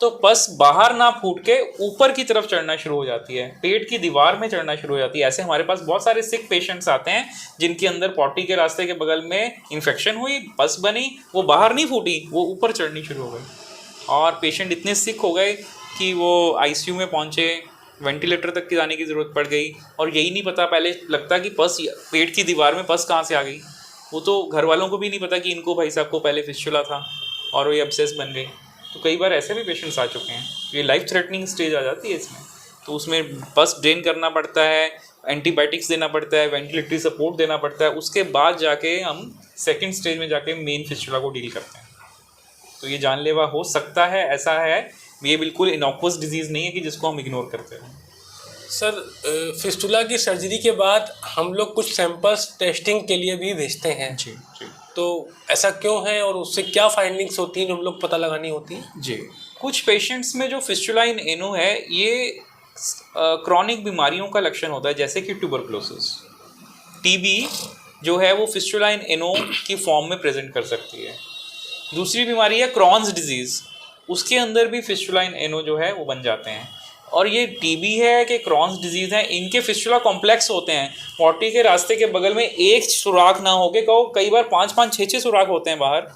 तो पस बाहर ना फूट के ऊपर की तरफ चढ़ना शुरू हो जाती है, पेट की दीवार में चढ़ना शुरू हो जाती है। ऐसे हमारे पास बहुत सारे सिक पेशेंट्स आते हैं जिनके अंदर पॉटी के रास्ते के बगल में इन्फेक्शन हुई, पस बनी, वो बाहर नहीं फूटी, वो ऊपर चढ़नी शुरू हो गई और पेशेंट इतने सिक हो गए कि वो आईसीयू में पहुंचे, वेंटिलेटर तक की जाने की ज़रूरत पड़ गई। और यही नहीं पता, पहले लगता कि पस पेट की दीवार में पस कहाँ से आ गई। वो तो घर वालों को भी नहीं पता कि इनको भाई साहब को पहले फिस्टुला था और वो एब्सेस बन गई। तो कई बार ऐसे भी पेशेंट्स आ चुके हैं, ये लाइफ थ्रेटनिंग स्टेज आ जाती है इसमें। तो उसमें पस ड्रेन करना पड़ता है, एंटीबायोटिक्स देना पड़ता है, वेंटिलेटरी सपोर्ट देना पड़ता है, उसके बाद जाके हम सेकंड स्टेज में जाके मेन फिस्टुला को डील करते हैं। तो ये जानलेवा हो सकता है, ऐसा है, ये बिल्कुल इनॉक्वस डिजीज़ नहीं है कि जिसको हम इग्नोर करते हैं। सर, फिस्टुला की सर्जरी के बाद हम लोग कुछ सैंपल्स टेस्टिंग के लिए भी भेजते हैं। जी जी। तो ऐसा क्यों है और उससे क्या फाइंडिंग्स होती हैं जो हम लोग पता लगानी होती है? जी, कुछ पेशेंट्स में जो फिस्टुला इन एनो है ये क्रॉनिक बीमारियों का लक्षण होता है, जैसे कि ट्यूबरकुलोसिस, टीबी जो है वो फिस्टुला इन एनो की फॉर्म में प्रेजेंट कर सकती है। दूसरी बीमारी है क्रॉन्स डिजीज़, उसके अंदर भी फिस्टुला इन एनो जो है वो बन जाते हैं। और ये टीबी है कि क्रॉन्स डिजीज़ है, इनके फिस्टुला कॉम्प्लेक्स होते हैं। पॉटी के रास्ते के बगल में एक सुराख ना होके कहो, कई बार 5-5, 6-6 सुराख होते हैं बाहर,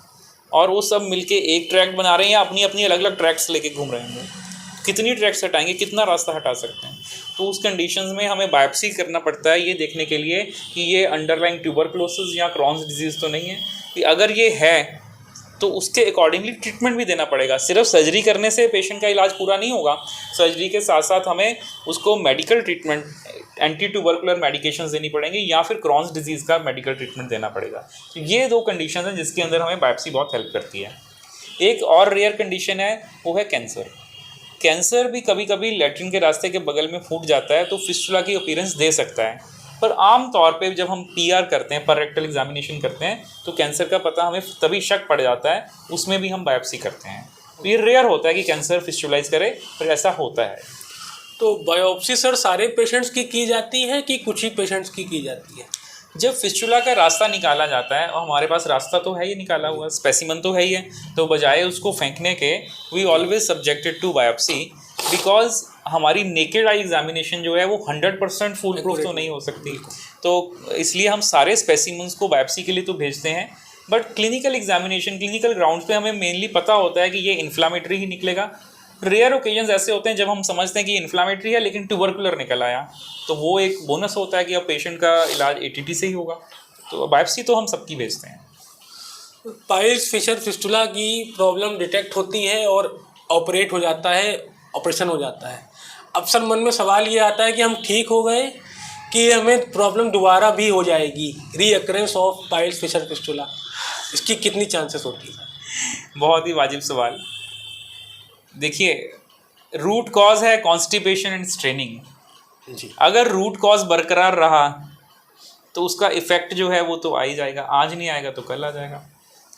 और वो सब मिलके एक ट्रैक बना रहे हैं या अपनी अपनी अलग अलग ट्रैक्स लेके घूम रहे हैं। कितनी ट्रैक्स हटाएंगे, कितना रास्ता हटा सकते हैं। तो उस कंडीशंस में हमें बायोप्सी करना पड़ता है ये देखने के लिए कि ये अंडरलाइंग ट्यूबरकुलोसिस या क्रॉन्स डिजीज़ तो नहीं है। कि अगर ये है तो उसके अकॉर्डिंगली ट्रीटमेंट भी देना पड़ेगा। सिर्फ सर्जरी करने से पेशेंट का इलाज पूरा नहीं होगा, सर्जरी के साथ साथ हमें उसको medical treatment, anti tubercular medications देनी पड़ेंगी या फिर क्रॉन्स डिजीज़ का मेडिकल ट्रीटमेंट देना पड़ेगा। तो ये 2 कंडीशन हैं जिसके अंदर हमें बायोप्सी बहुत हेल्प करती है। एक और रेयर कंडीशन है, वो है कैंसर। कैंसर भी कभी कभी लैट्रिन के रास्ते के बगल में फूट जाता है तो फिस्टुला की अपीयरेंस दे सकता है। पर आम तौर पे जब हम पीआर करते हैं, पर रेक्टल एग्जामिनेशन करते हैं, तो कैंसर का पता हमें तभी शक पड़ जाता है, उसमें भी हम बायोप्सी करते हैं। तो ये रेयर होता है कि कैंसर फिस्टुलाइज करे, पर ऐसा होता है। तो बायोप्सी सर सारे पेशेंट्स की जाती है कि कुछ ही पेशेंट्स की जाती है? जब फिस्टुला का रास्ता निकाला जाता है, और हमारे पास रास्ता तो है ही निकाला हुआ, स्पेसिमन तो है ही है, तो बजाय उसको फेंकने के we always subjected to biopsy, because हमारी नेकेड आई एग्जामिनेशन जो है वो 100% फुल प्रूफ तो नहीं हो सकती। तो इसलिए हम सारे स्पेसिमन्स को बायोप्सी के लिए तो भेजते हैं, but clinical examination, clinical ground पे हमें मेनली पता होता है कि ये इन्फ्लामेटरी ही निकलेगा। रेयर ओकेजन्स ऐसे होते हैं जब हम समझते हैं कि इन्फ्लामेटरी है लेकिन ट्यूबरकुलर निकल आया, तो वो एक बोनस होता है कि अब पेशेंट का इलाज एटीटी से ही होगा। तो बायोप्सी तो हम सबकी भेजते हैं। पाइल्स फिशर फिस्टुला की प्रॉब्लम डिटेक्ट होती है और ऑपरेट हो जाता है, ऑपरेशन हो जाता है। अब सर मन में सवाल ये आता है कि हम ठीक हो गए कि हमें प्रॉब्लम दोबारा भी हो जाएगी, recurrence of piles fissure fistula, इसकी कितनी चांसेस होती है? बहुत ही वाजिब सवाल। देखिए, रूट कॉज है कॉन्स्टिपेशन एंड स्ट्रेनिंग। जी। अगर रूट कॉज बरकरार रहा तो उसका इफेक्ट जो है वो तो आ ही जाएगा, आज नहीं आएगा तो कल आ जाएगा।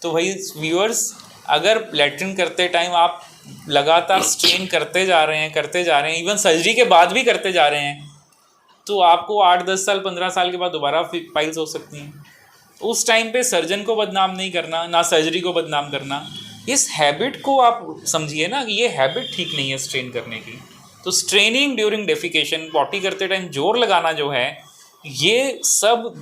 तो भाई व्यूअर्स, अगर लैट्रिन करते टाइम आप लगातार स्ट्रेन करते जा रहे हैं, इवन सर्जरी के बाद भी करते जा रहे हैं, तो आपको 8-10 साल 15 साल के बाद दोबारा पाइल्स हो सकती हैं। उस टाइम पे सर्जन को बदनाम नहीं करना, ना सर्जरी को बदनाम करना। इस हैबिट को आप समझिए ना कि ये हैबिट ठीक नहीं है स्ट्रेन करने की। तो स्ट्रेनिंग ड्यूरिंग डेफिकेशन, पॉटी करते टाइम जोर लगाना जो है, ये सब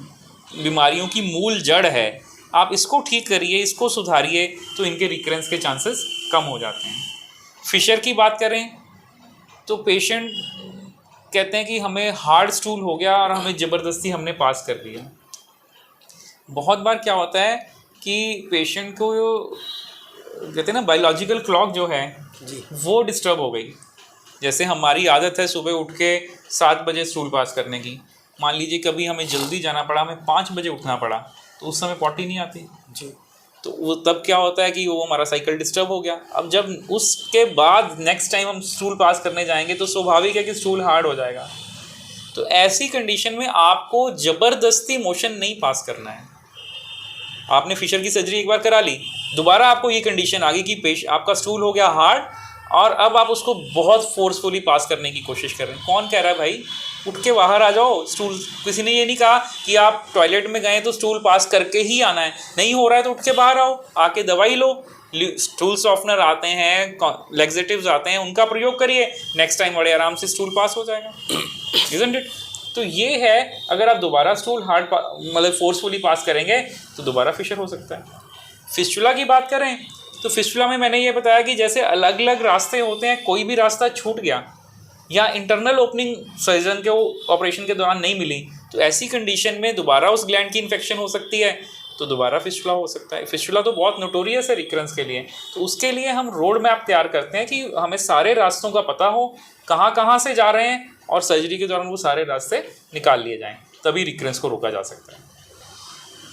बीमारियों की मूल जड़ है। आप इसको ठीक करिए, इसको सुधारिए, तो इनके रिकरेंस के चांसेस कम हो जाते हैं। फिशर की बात करें तो पेशेंट कहते हैं कि हमें हार्ड स्टूल हो गया और हमें ज़बरदस्ती हमने पास कर दिया। बहुत बार क्या होता है कि पेशेंट को कहते हैं ना बायोलॉजिकल क्लॉक जो है जी। वो डिस्टर्ब हो गई। जैसे हमारी आदत है सुबह उठ के 7 बजे स्टूल पास करने की, मान लीजिए कभी हमें जल्दी जाना पड़ा, हमें 5 बजे उठना पड़ा, तो उस समय पॉटी नहीं आती जी। तो वो तब क्या होता है कि वो हमारा साइकिल डिस्टर्ब हो गया। अब जब उसके बाद नेक्स्ट टाइम हम स्टूल पास करने जाएंगे तो स्वाभाविक है कि स्टूल हार्ड हो जाएगा। तो ऐसी कंडीशन में आपको ज़बरदस्ती मोशन नहीं पास करना है। आपने फिशर की सर्जरी एक बार करा ली, दोबारा आपको ये कंडीशन आ गई कि आपका स्टूल हो गया हार्ड और अब आप उसको बहुत फोर्सफुली पास करने की कोशिश कर रहे हैं। कौन कह रहा है भाई उठ के बाहर आ जाओ स्टूल? किसी ने ये नहीं कहा कि आप टॉयलेट में गए तो स्टूल पास करके ही आना है, नहीं हो रहा है तो उठ के बाहर आओ, आके दवाई लो, स्टूल सॉफ्टनर आते हैं, लैक्सेटिव्स आते हैं, उनका प्रयोग करिए, नेक्स्ट टाइम बड़े आराम से स्टूल पास हो जाएगा। Isn't it? तो ये है, अगर आप दोबारा स्टूल हार्ड मतलब फोर्सफुली पास करेंगे तो दोबारा फिशर हो सकता है। फिस्टुला की बात करें तो फिस्टुला में मैंने ये बताया कि जैसे अलग अलग रास्ते होते हैं, कोई भी रास्ता छूट गया या इंटरनल ओपनिंग सर्जन के ऑपरेशन के दौरान नहीं मिली, तो ऐसी कंडीशन में दोबारा उस ग्लैंड की इन्फेक्शन हो सकती है, तो दोबारा फिस्टुला हो सकता है। फिस्टुला तो बहुत नोटोरियस है रिकरेंस के लिए, तो उसके लिए हम रोड मैप तैयार करते हैं कि हमें सारे रास्तों का पता हो, कहाँ कहाँ से जा रहे हैं, और सर्जरी के दौरान वो सारे रास्ते निकाल लिए जाएँ, तभी रिकरेंस को रोका जा सकता है।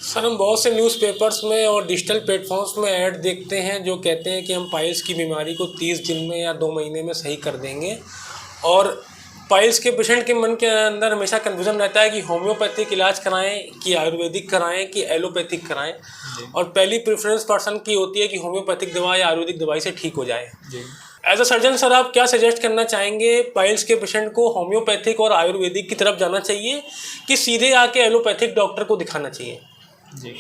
सर, हम बहुत से न्यूज़पेपर्स में और डिजिटल प्लेटफॉर्म्स में ऐड देखते हैं जो कहते हैं कि हम पाइल्स की बीमारी को 30 दिन में या 2 महीने में सही कर देंगे, और पाइल्स के पेशेंट के मन के अंदर हमेशा कन्फ्यूजन रहता है कि होम्योपैथिक इलाज कराएं कि आयुर्वेदिक कराएं कि एलोपैथिक कराएं, और पहली प्रेफरेंस पर्सन की होती है कि होम्योपैथिक दवा या आयुर्वेदिक दवाई से ठीक हो जाए। एज अ सर्जन सर, आप क्या सजेस्ट करना चाहेंगे, पाइल्स के पेशेंट को होम्योपैथिक और आयुर्वेदिक की तरफ जाना चाहिए कि सीधे आके एलोपैथिक डॉक्टर को दिखाना चाहिए? जी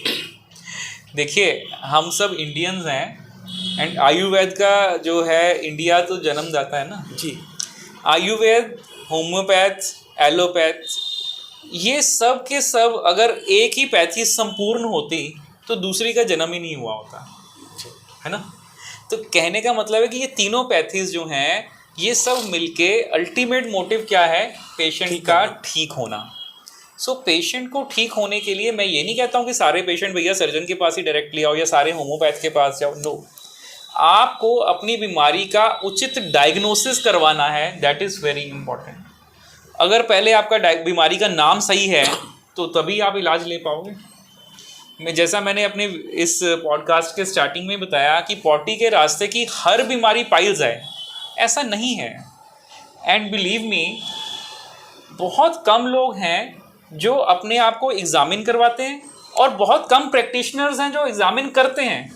देखिए, हम सब इंडियंस हैं एंड आयुर्वेद का जो है इंडिया तो जन्मदाता है ना जी। आयुर्वेद, होम्योपैथ, एलोपैथ, ये सब के सब अगर एक ही पैथी संपूर्ण होती तो दूसरी का जन्म ही नहीं हुआ होता, है ना। तो कहने का मतलब है कि ये तीनों पैथीज जो हैं ये सब मिलके अल्टीमेट मोटिव क्या है, पेशेंट का ठीक होना। सो पेशेंट को ठीक होने के लिए मैं ये नहीं कहता हूँ कि सारे पेशेंट भैया सर्जन के पास ही डायरेक्टली आओ या सारे होम्योपैथ के पास जाओ, नो। आपको अपनी बीमारी का उचित डायग्नोसिस करवाना है, दैट इज़ वेरी इंपॉर्टेंट। अगर पहले आपका बीमारी का नाम सही है तो तभी आप इलाज ले पाओगे। जैसा मैंने अपने इस पॉडकास्ट के स्टार्टिंग में बताया कि पॉटी के रास्ते की हर बीमारी पाइल्स है, ऐसा नहीं है। एंड बिलीव मी, बहुत कम लोग हैं जो अपने आप को एग्जामिन करवाते हैं और बहुत कम प्रैक्टिशनर्स हैं जो एग्जामिन करते हैं।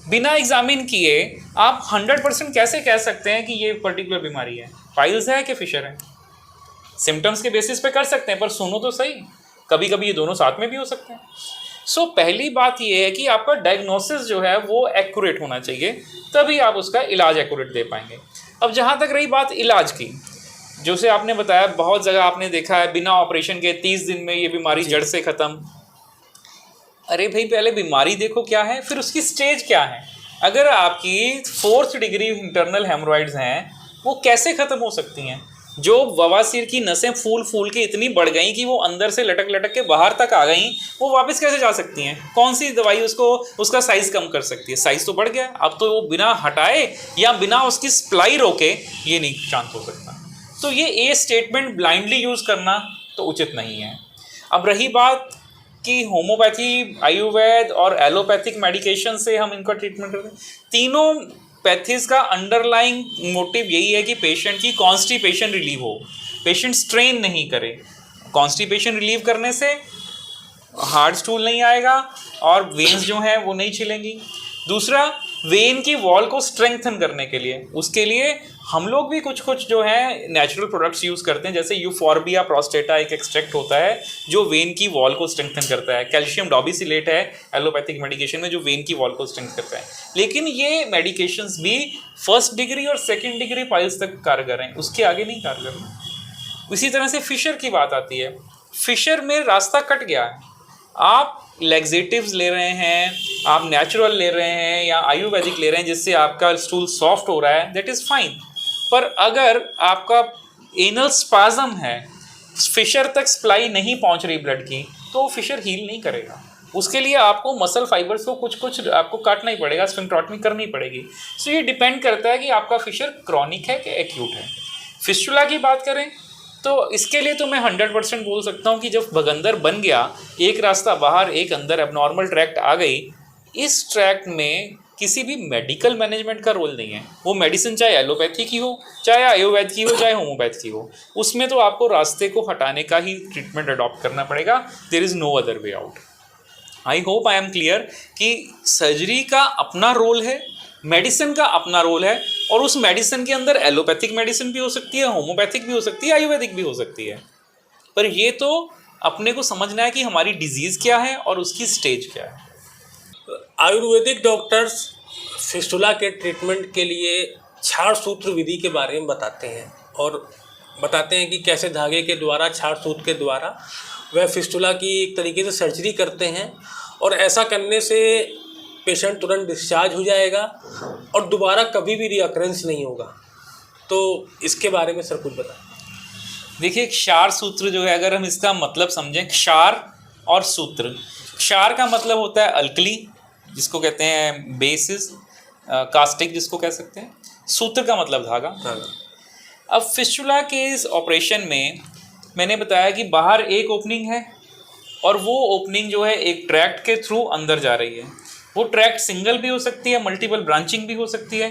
बिना एग्जामिन किए आप 100% कैसे कह सकते हैं कि ये पर्टिकुलर बीमारी है, पाइल्स है कि फिशर है? सिम्टम्स के बेसिस पे कर सकते हैं, पर सुनो तो सही, कभी कभी ये दोनों साथ में भी हो सकते हैं। सो पहली बात ये है कि आपका डायग्नोसिस जो है वो एक्यूरेट होना चाहिए, तभी आप उसका इलाज एक्यूरेट दे पाएंगे। अब जहाँ तक रही बात इलाज की, जो से आपने बताया बहुत जगह आपने देखा है बिना ऑपरेशन के 30 दिन में ये बीमारी जड़ से ख़त्म। अरे भाई, पहले बीमारी देखो क्या है, फिर उसकी स्टेज क्या है। अगर आपकी 4th डिग्री इंटरनल हेमोरॉइड्स हैं, वो कैसे ख़त्म हो सकती हैं? जो बवासीर की नसें फूल के इतनी बढ़ गई कि वो अंदर से लटक लटक के बाहर तक आ गई, वो वापस कैसे जा सकती हैं? कौन सी दवाई उसका साइज़ कम कर सकती है? साइज़ तो बढ़ गया, अब तो वो बिना हटाए या बिना उसकी सप्लाई रोके ये नहीं शांत हो सकता। तो ये स्टेटमेंट ब्लाइंडली यूज़ करना तो उचित नहीं है। अब रही बात कि होम्योपैथी, आयुर्वेद और एलोपैथिक मेडिकेशन से हम इनका ट्रीटमेंट करते हैं, तीनों पैथीज का अंडरलाइंग मोटिव यही है कि पेशेंट की कॉन्स्टिपेशन रिलीव हो, पेशेंट स्ट्रेन नहीं करे। कॉन्स्टिपेशन रिलीव करने से हार्ड स्टूल नहीं आएगा और वेन्स जो हैं वो नहीं छिलेंगी। दूसरा, वेन की वॉल को स्ट्रेंथन करने के लिए, उसके लिए हम लोग भी कुछ जो है नेचुरल प्रोडक्ट्स यूज़ करते हैं, जैसे यूफॉर्बिया प्रोस्टेटा एक एक्सट्रैक्ट होता है जो वेन की वॉल को स्ट्रेंथन करता है। कैल्शियम डॉबिसिलेट है एलोपैथिक मेडिकेशन में जो वेन की वॉल को स्ट्रेंथ करता है। लेकिन ये मेडिकेशंस भी 1st डिग्री और 2nd डिग्री पाइल्स तक कारगर हैं, उसके आगे नहीं कारगर हैं। इसी तरह से फिशर की बात आती है। फिशर में रास्ता कट गया है, आप लैक्सेटिव्स ले रहे हैं, आप नेचुरल ले रहे हैं या आयुर्वेदिक ले रहे हैं जिससे आपका स्टूल सॉफ्ट हो रहा है, दैट इज़ फाइन। पर अगर आपका एनल स्पाज्म है, फिशर तक सप्लाई नहीं पहुंच रही ब्लड की, तो फिशर हील नहीं करेगा। उसके लिए आपको मसल फाइबर्स को कुछ आपको काटना ही पड़ेगा, स्फिंक्टोटमी करनी पड़ेगी। सो ये डिपेंड करता है कि आपका फिशर क्रॉनिक है कि एक्यूट है। फिस्टुला की बात करें तो इसके लिए तो मैं 100% बोल सकता हूँ कि जब भगंदर बन गया, एक रास्ता बाहर एक अंदर, एबनॉर्मल ट्रैक्ट आ गई, इस ट्रैक्ट में किसी भी मेडिकल मैनेजमेंट का रोल नहीं है। वो मेडिसिन चाहे एलोपैथी की हो, चाहे आयुर्वेद की हो, चाहे होम्योपैथ की हो, उसमें तो आपको रास्ते को हटाने का ही ट्रीटमेंट अडॉप्ट करना पड़ेगा। There is no other way out. I hope I am clear कि सर्जरी का अपना रोल है, मेडिसिन का अपना रोल है, और उस मेडिसिन के अंदर एलोपैथिक मेडिसिन भी हो सकती है, होम्योपैथिक भी हो सकती है, आयुर्वेदिक भी हो सकती है। पर ये तो अपने को समझना है कि हमारी डिजीज़ क्या है और उसकी स्टेज क्या है। आयुर्वेदिक डॉक्टर्स फिस्टुला के ट्रीटमेंट के लिए छाड़ सूत्र विधि के बारे में बताते हैं और बताते हैं कि कैसे धागे के द्वारा, छाड़ सूत्र के द्वारा वह फिस्टुला की एक तरीके से सर्जरी करते हैं, और ऐसा करने से पेशेंट तुरंत डिस्चार्ज हो जाएगा और दोबारा कभी भी रिअकरेंस नहीं होगा। तो इसके बारे में सर कुछ बताएं। देखिए, क्षार सूत्र जो है, अगर हम इसका मतलब समझें, क्षार और सूत्र, क्षार का मतलब होता है अल्कली, जिसको कहते हैं बेसिस, कास्टिक जिसको कह सकते हैं। सूत्र का मतलब धागा। अब फिस्टुला के इस ऑपरेशन में मैंने बताया कि बाहर एक ओपनिंग है और वो ओपनिंग जो है एक ट्रैक्ट के थ्रू अंदर जा रही है। वो ट्रैक्ट सिंगल भी हो सकती है, मल्टीपल ब्रांचिंग भी हो सकती है।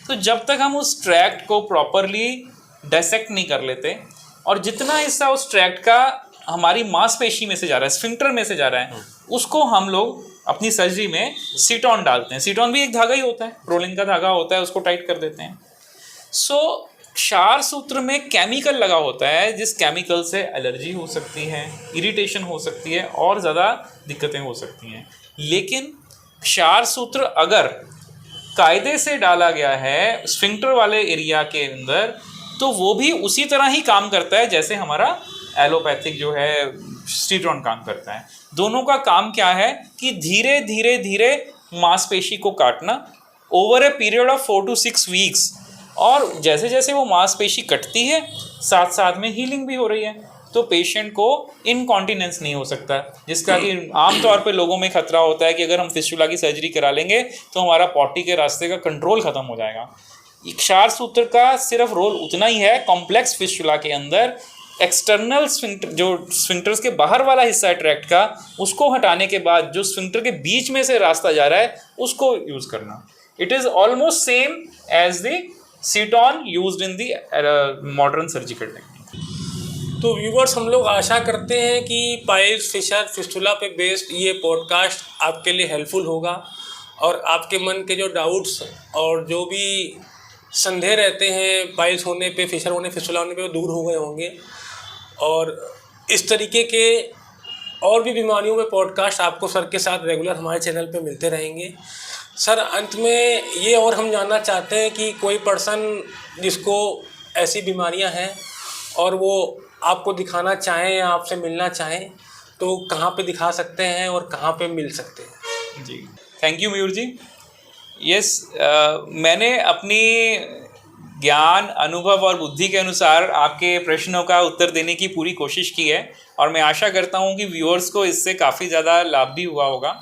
तो जब तक हम उस ट्रैक्ट को प्रॉपरली डायसेक्ट नहीं कर लेते, और जितना हिस्सा उस ट्रैक्ट का हमारी मांसपेशी में से जा रहा है, स्फिंक्टर में से जा रहा है, उसको हम लोग अपनी सर्जरी में सीटॉन डालते हैं। सीटॉन भी एक धागा ही होता है, रोलिन का धागा होता है, उसको टाइट कर देते हैं। सो क्षार सूत्र में केमिकल लगा होता है, जिस केमिकल से एलर्जी हो सकती है, इरिटेशन हो सकती है और ज़्यादा दिक्कतें हो सकती हैं। लेकिन क्षार सूत्र अगर कायदे से डाला गया है स्फिंक्टर वाले एरिया के अंदर, तो वो भी उसी तरह ही काम करता है जैसे हमारा एलोपैथिक जो है स्टीरॉन काम करता है। दोनों का काम क्या है कि धीरे धीरे धीरे मांसपेशी को काटना over a period of 4 to 6 weeks, और जैसे जैसे वो मांसपेशी कटती है, साथ साथ में हीलिंग भी हो रही है, तो पेशेंट को इनकॉन्टिनेंस नहीं हो सकता, जिसका कि आमतौर पे लोगों में खतरा होता है कि अगर हम फिस्टुला की सर्जरी करा लेंगे तो हमारा पॉटी के रास्ते का कंट्रोल खत्म हो जाएगा। क्षार सूत्र का सिर्फ रोल उतना ही है कॉम्प्लेक्स फिस्टुला के अंदर, एक्सटर्नल स्फिंक्टर, जो स्फिंक्टर्स के बाहर वाला हिस्सा है ट्रैक्ट का, उसको हटाने के बाद जो स्फिंक्टर के बीच में से रास्ता जा रहा है उसको यूज़ करना। It is almost same as the seton used in the modern surgical technique. तो व्यूवर्स, हम लोग आशा करते हैं कि पाइल्स, फिशर, फिस्टुला पे बेस्ड ये पॉडकास्ट आपके लिए हेल्पफुल होगा और आपके मन के जो डाउट्स और जो भी संदेह रहते हैं पाइल्स होने पे, फिशर होने, फिस्टुला होने पे, वो दूर हो गए होंगे। और इस तरीके के और भी बीमारियों में पॉडकास्ट आपको सर के साथ रेगुलर हमारे चैनल पे मिलते रहेंगे। सर, अंत में ये और हम जानना चाहते हैं कि कोई पर्सन जिसको ऐसी बीमारियां हैं और वो आपको दिखाना चाहें या आपसे मिलना चाहें, तो कहाँ पे दिखा सकते हैं और कहाँ पे मिल सकते हैं? जी, thank you Mayur ji. Yes, मैंने अपनी ज्ञान, अनुभव और बुद्धि के अनुसार आपके प्रश्नों का उत्तर देने की पूरी कोशिश की है, और मैं आशा करता हूँ कि व्यूअर्स को इससे काफ़ी ज़्यादा लाभ भी हुआ होगा।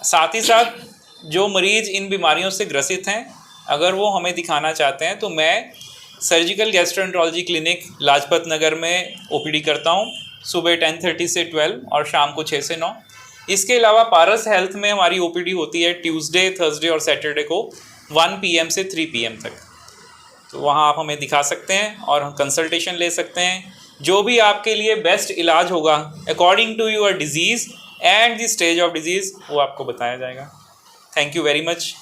साथ ही साथ जो मरीज़ इन बीमारियों से ग्रसित हैं, अगर वो हमें दिखाना चाहते हैं, तो मैं surgical gastroenterology clinic Lajpat Nagar में ओपीडी करता हूँ, सुबह 10:30 से 12 और शाम को 6 से 9। इसके अलावा पारस हेल्थ में हमारी ओपीडी होती है ट्यूसडे, थर्सडे और सैटरडे को 1 PM से 3 PM तक। तो वहाँ आप हमें दिखा सकते हैं और हम कंसल्टेशन ले सकते हैं। जो भी आपके लिए बेस्ट इलाज होगा according to your disease and the stage of disease, वो आपको बताया जाएगा। Thank you very much.